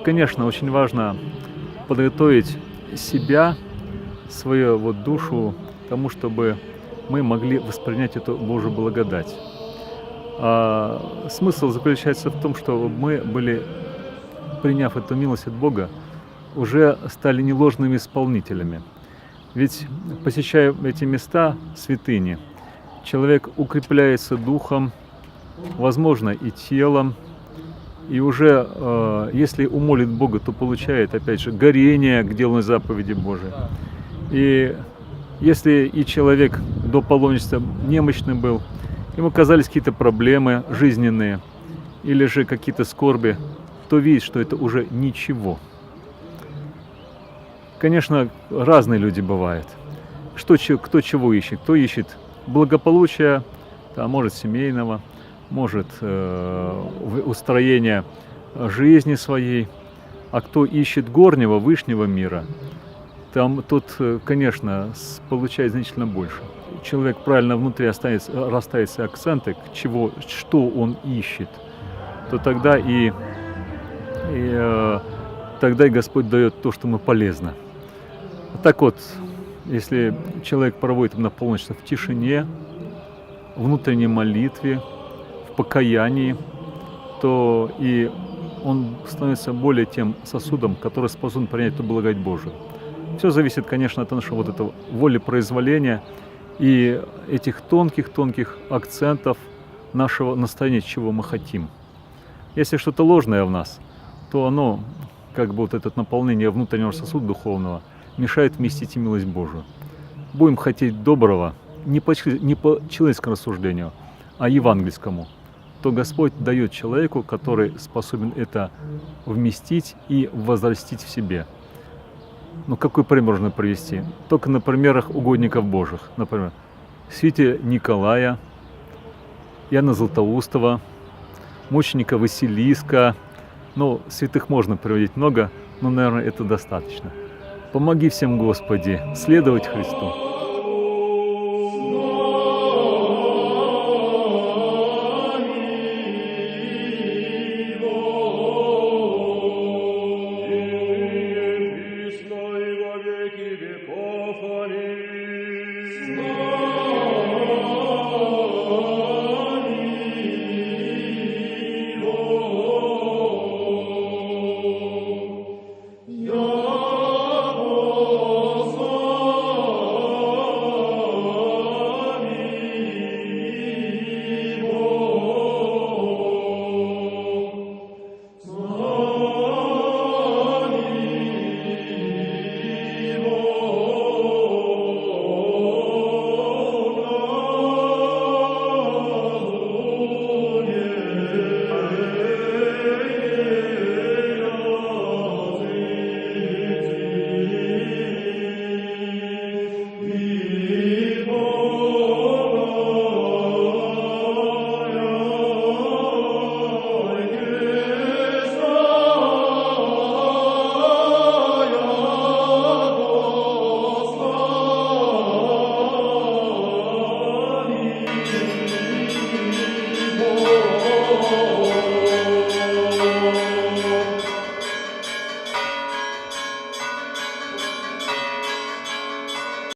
Конечно, очень важно подготовить себя, свою душу к тому, чтобы мы могли воспринять эту Божью благодать. Смысл заключается в том, что мы были, приняв эту милость от Бога, уже стали не ложными исполнителями. Ведь, посещая эти места, святыни, человек укрепляется духом, возможно, и телом, и уже, если умолит Бога, то получает, опять же, горение к делу заповеди Божией. И если и человек до паломничества немощный был, ему казались какие-то проблемы жизненные или же какие-то скорби, то видит, что это уже ничего. Конечно, разные люди бывают. Кто чего ищет? Кто ищет благополучия, может семейного, может устроения жизни своей, а кто ищет горнего, вышнего мира, тот, конечно, получает значительно больше. Человек правильно внутри расставит себе акценты, что он ищет, то тогда и Господь дает то, что ему полезно. Так вот, если человек проводит именно полночь в тишине, внутренней молитве, в покаянии, то и он становится более тем сосудом, который способен принять эту благодать Божию. Все зависит, конечно, от нашего этого волепроизволения и этих тонких акцентов нашего настроения, чего мы хотим. Если что-то ложное в нас, то оно, это наполнение внутреннего сосуда духовного, мешает вместить и милость Божию. Будем хотеть доброго не по человеческому рассуждению, а евангельскому, то Господь дает человеку, который способен это вместить и возрастить в себе. Какой пример можно привести? Только на примерах угодников Божьих. Например, святителя Николая, Иоанна Златоустова, мученика Василиска. Святых можно приводить много, но, наверное, это достаточно. Помоги всем, Господи, следовать Христу.